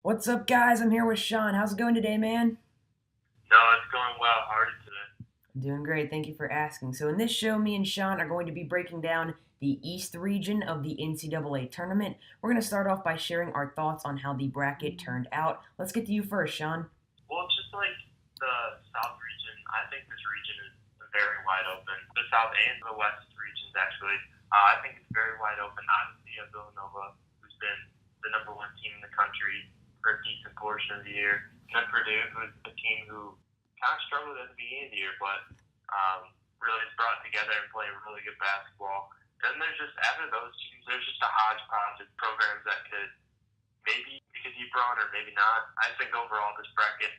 What's up, guys? I'm here with Sean. How's it going today, man? No, it's going well. How are you today? I'm doing great. Thank you for asking. So, in this show, me and Sean are going to be breaking down the East region of the NCAA tournament. We're going to start off by sharing our thoughts on how the bracket turned out. Let's get to you first, Sean. Well, just like the South region, I think this region is very wide open. The South and the West regions, actually. I think it's very wide open. Obviously, you have Villanova, who's been the number one team in the country for a decent portion of the year. And then Purdue, who's a team who kind of struggled at the beginning of the year, but really has brought together and played really good basketball. Then there's just, after those teams, there's just a hodgepodge of programs that could maybe make a deep run or maybe not. I think overall this bracket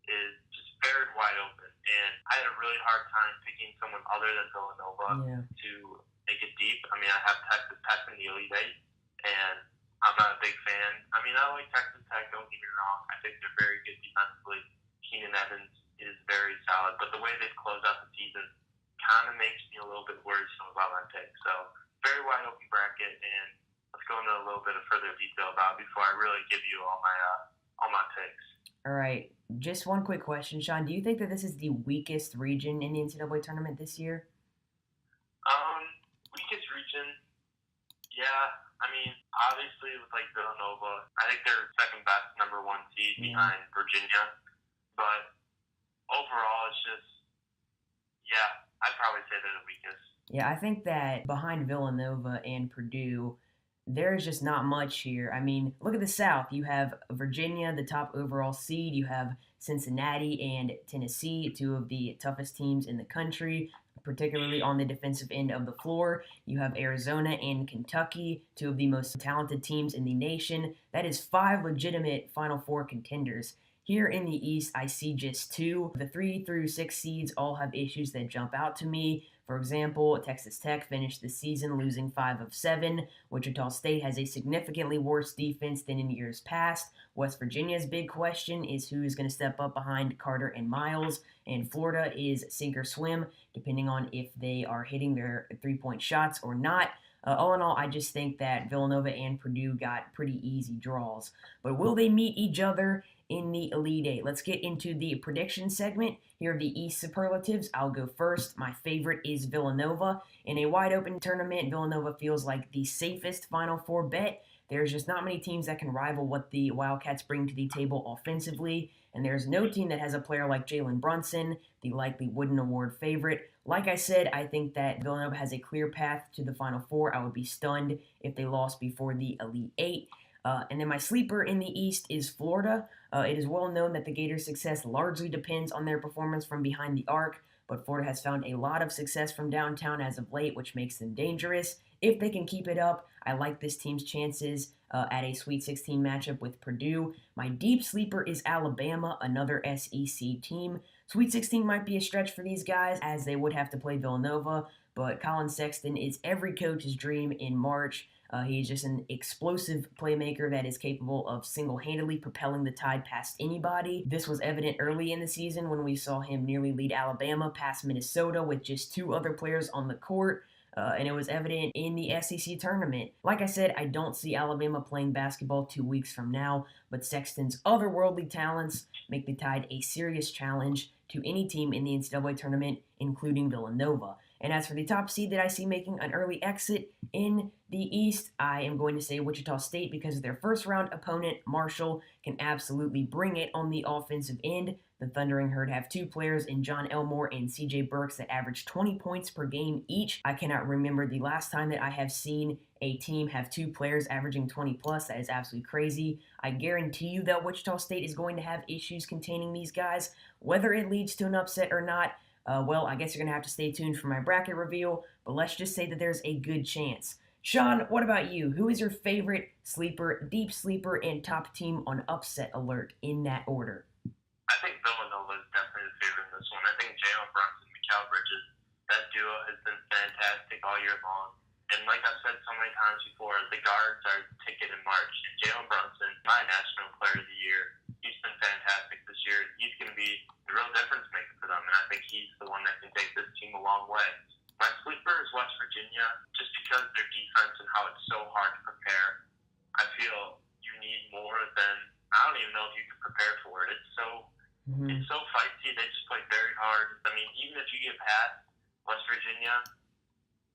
is just very wide open. And I had a really hard time picking someone other than Villanova Yeah. to make it deep. I mean, I have Texas Tech in the Elite Eight, and I'm not a big fan. I mean, I like Texas Tech, don't get me wrong. I think they're very good defensively. Keenan Evans is very solid, but the way they've closed out the season kind of makes me a little bit worrisome about my pick. So, very wide open bracket, and let's go into a little bit of further detail about it before I really give you all my picks. All right. Just one quick question, Sean. Do you think that this is the weakest region in the NCAA tournament this year? Um, Weakest region, yeah. I mean, obviously with like Villanova, I think they're second best number one seed Yeah. behind Virginia. But overall, it's just, yeah, I'd probably say they're the weakest. Yeah, I think that behind Villanova and Purdue, there's just not much here. I mean, look at the South. You have Virginia, the top overall seed. You have Cincinnati and Tennessee, two of the toughest teams in the country, particularly on the defensive end of the floor. You have Arizona and Kentucky, two of the most talented teams in the nation. That is five legitimate Final Four contenders. Here in the East, I see just two. The 3 through 6 seeds all have issues that jump out to me. For example, Texas Tech finished the season losing 5 of 7. Wichita State has a significantly worse defense than in years past. West Virginia's big question is who is going to step up behind Carter and Miles. And Florida is sink or swim, depending on if they are hitting their three-point shots or not. All in all, I just think that Villanova and Purdue got pretty easy draws. But will they meet each other in the Elite Eight? Let's get into the prediction segment. Here are the East superlatives. I'll go first. My favorite is Villanova. In a wide open tournament, Villanova feels like the safest Final Four bet. There's just not many teams that can rival what the Wildcats bring to the table offensively, and there's no team that has a player like Jalen Brunson, the likely Wooden Award favorite. Like I said, I think that Villanova has a clear path to the Final Four. I would be stunned if they lost before the Elite Eight. And then my sleeper in the East is Florida. It is well known that the Gators' success largely depends on their performance from behind the arc, but Florida has found a lot of success from downtown as of late, which makes them dangerous. If they can keep it up, I like this team's chances at a Sweet 16 matchup with Purdue. My deep sleeper is Alabama, another SEC team. Sweet 16 might be a stretch for these guys, as they would have to play Villanova, but Colin Sexton is every coach's dream in March. He's just an explosive playmaker that is capable of single-handedly propelling the Tide past anybody. This was evident early in the season when we saw him nearly lead Alabama past Minnesota with just two other players on the court. And it was evident in the SEC tournament. Like I said, I don't see Alabama playing basketball 2 weeks from now, but Sexton's otherworldly talents make the Tide a serious challenge to any team in the NCAA tournament, including Villanova. And as for the top seed that I see making an early exit in the East, I am going to say Wichita State because their first round opponent, Marshall, can absolutely bring it on the offensive end. The Thundering Herd have two players in John Elmore and CJ Burks that average 20 points per game each. I cannot remember the last time that I have seen a team have two players averaging 20 plus. That is absolutely crazy. I guarantee you that Wichita State is going to have issues containing these guys. Whether it leads to an upset or not, well, I guess you're going to have to stay tuned for my bracket reveal, but let's just say that there's a good chance. Sean, what about you? Who is your favorite sleeper, deep sleeper, and top team on upset alert in that order? I think Villanova is definitely the favorite in this one. I think Jalen Brunson and Mikal Bridges, that duo has been fantastic all year long. And like I've said so many times before, the guards are the ticket in March. And Jalen Brunson, my National Player of the Year, he's been fantastic this year. He's going to be the real difference maker for them, and I think he's the one that can take this team a long way. My sleeper is West Virginia, just because of their defense and how it's so hard to prepare. I feel you need more than, I don't don't even know if you can prepare for it. It's Mm-hmm. so feisty. They just play very hard. I mean, even if you get past West Virginia,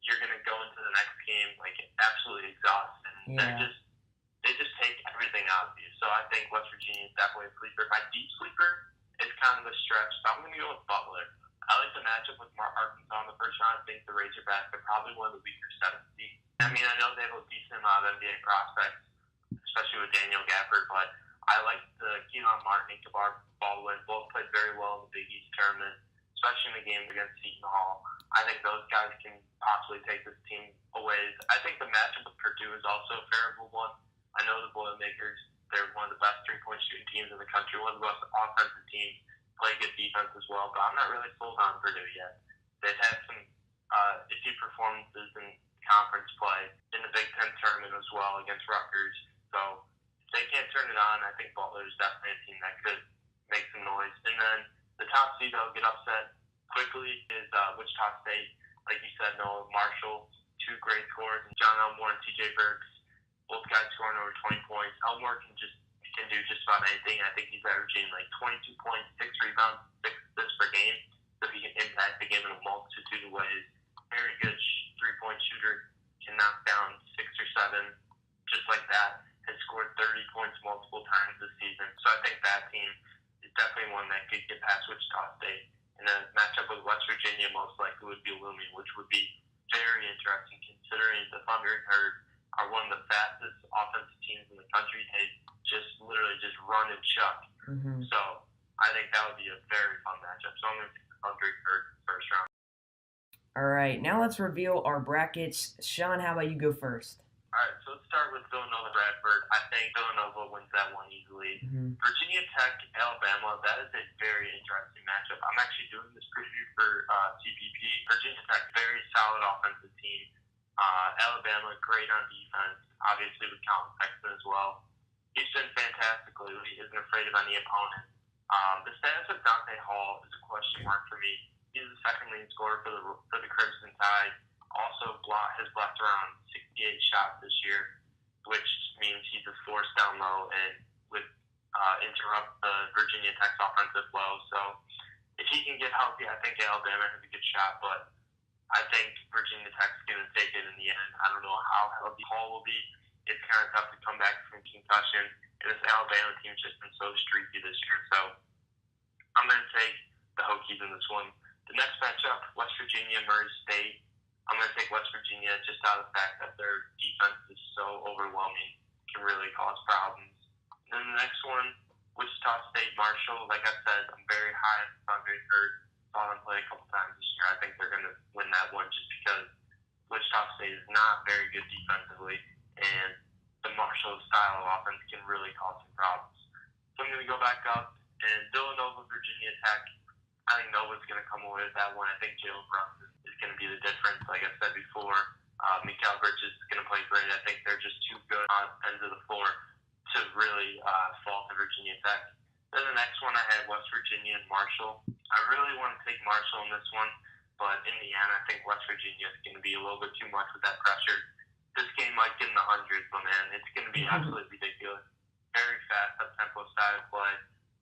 you're gonna go into the next game like absolutely exhausted. And Yeah. they just take everything out of you. So I think West Virginia is definitely a sleeper. My deep sleeper is kind of a stretch, so I'm gonna go with Butler. I like the matchup with Arkansas in the first round. I think the Razorbacks are probably one of the weaker 7 seeds. I mean, I know they have a decent amount of NBA prospects, especially with Daniel Gafford, but I like the Keelan Martin and Kabar Baldwin. Both played very well in the Big East tournament, especially in the games against Seton Hall. I think those guys can possibly take this team away. I think the matchup with Purdue is also a favorable one. I know the Boilermakers, they're one of the best three-point shooting teams in the country, one of the best offensive teams, play good defense as well, but I'm not really sold on Purdue yet. They've had some iffy performances in conference play in the Big Ten tournament as well against Rutgers. So if they can't turn it on, I think Butler is definitely a team that could make some noise. And then the top seed that will get upset quickly is Wichita State. Like you said, Noah Marshall, 2 great scores, and John Elmore and TJ Burks, both guys scoring over 20 points. Elmore can do just about anything. I think he's averaging like 22 points, 6 rebounds, 6 assists per game. So he can impact the game in a multitude of ways. Very good 3-point shooter, can knock down 6 or 7 just like that. Has scored 30 points multiple times this season. So I think that team is definitely one that could get past Wichita State. And then matchup with West Virginia most likely would be looming, which would be very interesting considering the Thunder and Herd are one of the fastest offensive teams in the country. They literally just run and chuck. Mm-hmm. So I think that would be a very fun matchup. So I'm going to take the Thunder and Herd first round. All right, now let's reveal our brackets. Sean, how about you go first? All right, so let's start with Villanova Bradford. I think Villanova wins that one easily. Mm-hmm. Virginia Tech, Alabama, that is a very interesting matchup. I'm actually doing this preview for CPP. Virginia Tech, very solid offensive team. Alabama, great on defense, obviously with Colin Sexton as well. He's been fantastic lately, isn't afraid of any opponent. The status of Dante Hall is a question mark for me. He's the second leading scorer for the Crimson Tide. Also has blocked around 68 shots this year, which means he's a force down low and would interrupt the Virginia Tech's offensive flow. So if he can get healthy, I think Alabama has a good shot, but I think Virginia Tech's going to take it in the end. I don't know how healthy Hall will be. It's kind of tough to come back from concussion, and this Alabama team's just been so streaky this year. So I'm going to take the Hokies in this one. The next matchup, West Virginia, Murray State. I'm going to take West Virginia just out of the fact that their defense is so overwhelming, can really cause problems. And then the next one, Wichita State, Marshall. Like I said, I'm very high on the Thunder and Herd. Saw them play a couple times this year. I think they're going to win that one just because Wichita State is not very good defensively, and the Marshall style of offense can really cause some problems. So I'm going to go back up, and Villanova, Virginia Tech. I think Nova's going to come away with that one. I think Jalen Brunson is going to be the difference. Like I said before, Mikal Bridges is going to play great. I think they're just too good on ends of the floor to really fall to Virginia Tech. Then the next one I had West Virginia and Marshall. I really want to take Marshall in this one, but in the end, I think West Virginia is going to be a little bit too much with that pressure. This game might get in the hundreds, but man, it's going to be absolutely ridiculous. Very fast, up-tempo style play.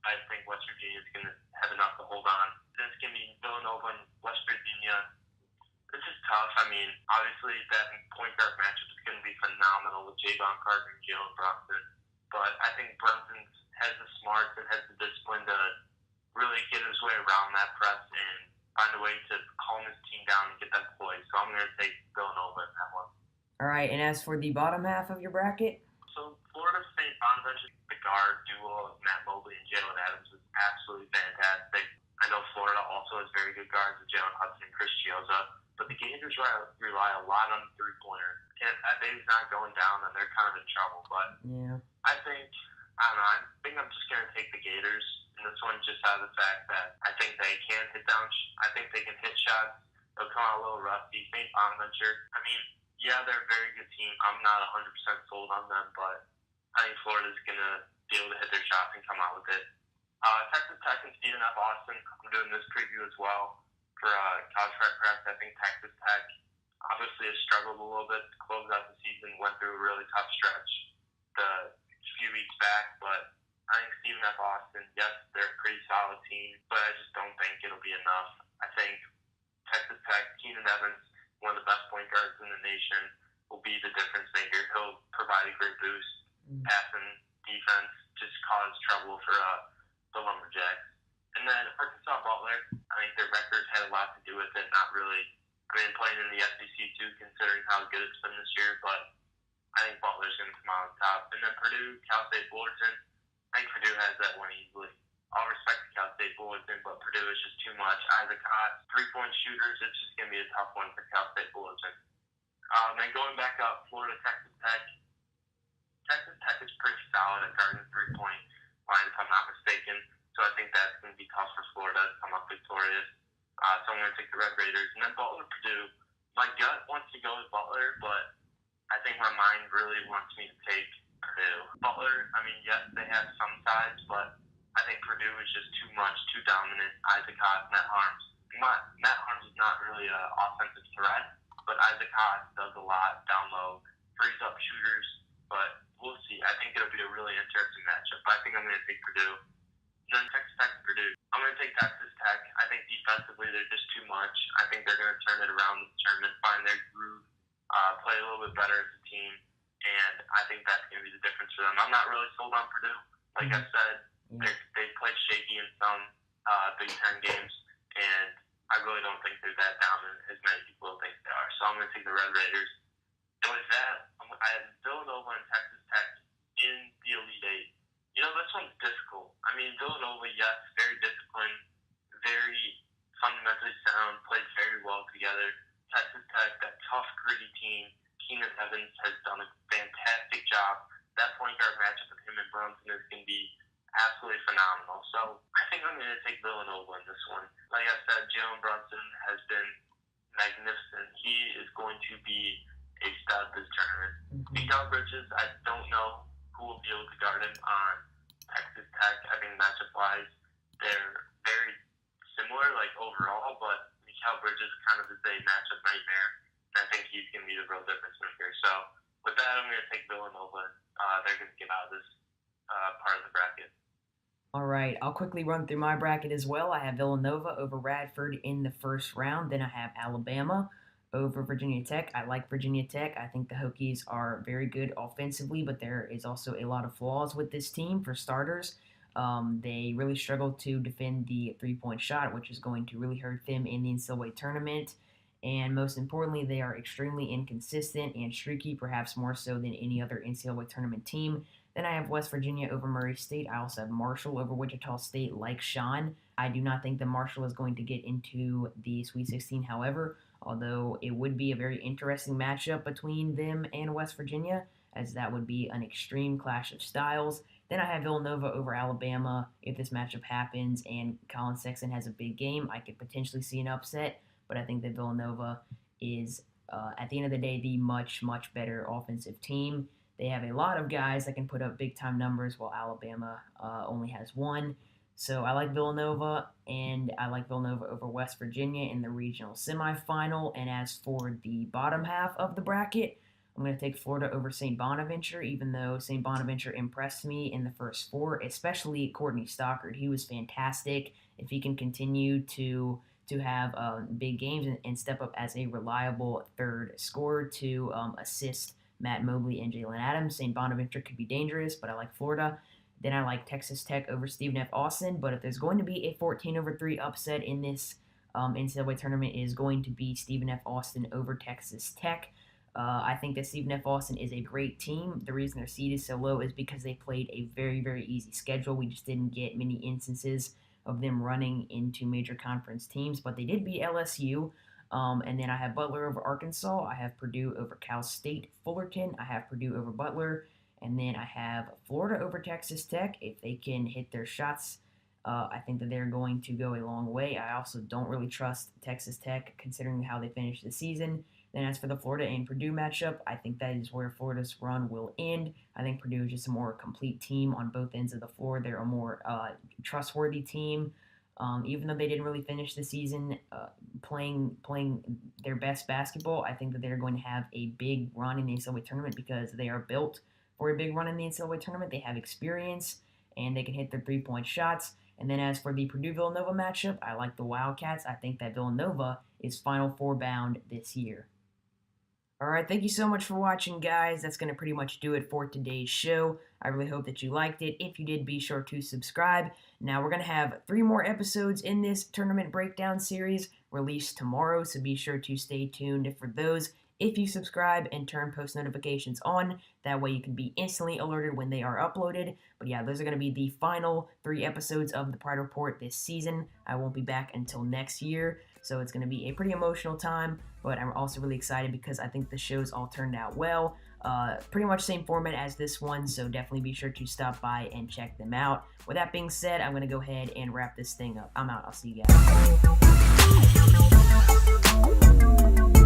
I think West Virginia is going to have enough to hold on. Then it's going to be Villanova and West Virginia. This is tough. I mean, obviously that point guard matchup is going to be phenomenal with Javon Carter and Jalen Brunson. But I think Brunson has the smarts and has the discipline to really get his way around that press and find a way to calm his team down and get that poise. So I'm going to take Villanova in that one. All right, and as for the bottom half of your bracket? So Florida State Bonaventure, the guard duo of Matt Mobley and Jalen Adams was absolutely fantastic. I know Florida also has very good guards with Jalen Hudson and Chris Chioza, but the Gators rely a lot on the three-pointer. And if that baby's not going down, then they're kind of in trouble. But Yeah. I don't know, I think I'm just going to take the Gators in this one just out of the fact that I think they can hit down. I think they can hit shots. They'll come out a little rusty. St. Bonaventure, I mean, yeah, they're a very good team. I'm not 100% sold on them, but I think Florida's going to be able to hit their shots and come out with it. Texas Tech and Stephen F. Austin, I'm doing this preview as well for College Prep. I think Texas Tech obviously has struggled a little bit to close out the season, went through a really tough stretch the few weeks back, but I think Stephen F. Austin, yes, they're a pretty solid team, but I just don't think it'll be enough. I think Texas Tech, Keenan Evans, one of the best point guards in the nation, will be the difference maker. He'll provide a great boost, passing, defense, just cause trouble for the Lumberjacks. And then Arkansas Butler, I think their record had a lot to do with it. Not really. I mean, playing in the SEC too, considering how good it's been this year, but I think Butler's going to come out on top. And then Purdue, Cal State Fullerton, I think Purdue has that one easily. All respect to Cal State Fullerton, but Purdue is just too much. Isaac Hott, three-point shooters, it's just going to be a tough one for Cal State Fullerton. And going back up, Florida, Texas Tech. Texas Tech is pretty solid at guarding three-point line, if I'm not mistaken. So I think that's going to be tough for Florida to come up victorious. So I'm going to take the Red Raiders. And then Butler, Purdue. My gut wants to go with Butler, but I think my mind really wants me to take Purdue. Butler, I mean, yes, they have some size, but I think Purdue is just too much, too dominant. Isaac Hott, Matt Harms. Matt Harms is not really an offensive threat, but Isaac Hott does a lot down low, frees up shooters, but we'll see. I think it'll be a really interesting matchup. But I think I'm going to take Purdue. And then Texas Tech, Purdue. I'm going to take Texas Tech. I think defensively they're just too much. I think they're going to turn it around in the tournament, find their groove, play a little bit better as a team, and I think that's going to be the difference for them. I'm not really sold on Purdue. Like I said, they played shaky in some Big Ten games, and I really don't think they're that dominant as many people think they are. So I'm going to take the Red Raiders. And with that, I have Villanova and Texas Tech in the Elite Eight. You know, this one's difficult. I mean, Villanova, yes, very disciplined, very fundamentally sound, played very well together. Texas Tech, that tough, gritty team. Keenan Evans has done a fantastic job. That point guard matchup with him and Brunson is going to be absolutely phenomenal. So I think I'm going to take Villanova in this one. Like I said, Jalen Brunson has been magnificent. He is going to be a stud this tournament. Mikael Bridges, I don't know who will be able to guard him on Texas Tech. I think matchup-wise, they're very similar, like overall, but Mikael Bridges kind of is a matchup nightmare, and I think he's going to be the real difference maker. So with that, I'm going to take Villanova. They're going to get out of this part of the bracket. All right, I'll quickly run through my bracket as well. I have Villanova over Radford in the first round. Then I have Alabama over Virginia Tech. I like Virginia Tech. I think the Hokies are very good offensively, but there is also a lot of flaws with this team. For starters, they really struggle to defend the three-point shot, which is going to really hurt them in the NCAA tournament. And most importantly, they are extremely inconsistent and streaky, perhaps more so than any other NCAA tournament team. Then I have West Virginia over Murray State. I also have Marshall over Wichita State, like Sean. I do not think that Marshall is going to get into the Sweet 16, however, although it would be a very interesting matchup between them and West Virginia, as that would be an extreme clash of styles. Then I have Villanova over Alabama. If this matchup happens and Colin Sexton has a big game, I could potentially see an upset, but I think that Villanova is, at the end of the day, the much, much better offensive team. They have a lot of guys that can put up big-time numbers, while Alabama only has one. So I like Villanova, and I like Villanova over West Virginia in the regional semifinal. And as for the bottom half of the bracket, I'm going to take Florida over St. Bonaventure, even though St. Bonaventure impressed me in the first four, especially Courtney Stockard. He was fantastic. If he can continue to have big games and step up as a reliable third scorer to assist Matt Mobley and Jalen Adams, St. Bonaventure could be dangerous, but I like Florida. Then I like Texas Tech over Stephen F. Austin, but if there's going to be a 14-3 upset in this NCAA tournament, it is going to be Stephen F. Austin over Texas Tech. I think that Stephen F. Austin is a great team. The reason their seed is so low is because they played a very, very easy schedule. We just didn't get many instances of them running into major conference teams, but they did beat LSU. And then I have Butler over Arkansas. I have Purdue over Cal State Fullerton. I have Purdue over Butler. And then I have Florida over Texas Tech. If they can hit their shots, I think that they're going to go a long way. I also don't really trust Texas Tech considering how they finished the season. Then as for the Florida and Purdue matchup, I think that is where Florida's run will end. I think Purdue is just a more complete team on both ends of the floor. They're a more trustworthy team. Even though they didn't really finish the season playing their best basketball, I think that they're going to have a big run in the NCAA tournament because they are built for a big run in the NCAA tournament. They have experience, and they can hit their 3-point shots. And then as for the Purdue-Villanova matchup, I like the Wildcats. I think that Villanova is Final Four bound this year. All right, thank you so much for watching, guys. That's going to pretty much do it for today's show. I really hope that you liked it. If you did, be sure to subscribe. Now, we're going to have 3 more episodes in this tournament breakdown series released tomorrow, so be sure to stay tuned for those. If you subscribe and turn post notifications on, that way you can be instantly alerted when they are uploaded. But yeah, those are going to be the final 3 episodes of the Pride Report this season. I won't be back until next year, so it's going to be a pretty emotional time, but I'm also really excited because I think the shows all turned out well. Pretty much same format as this one, so definitely be sure to stop by and check them out. With that being said, I'm going to go ahead and wrap this thing up. I'm out. I'll see you guys.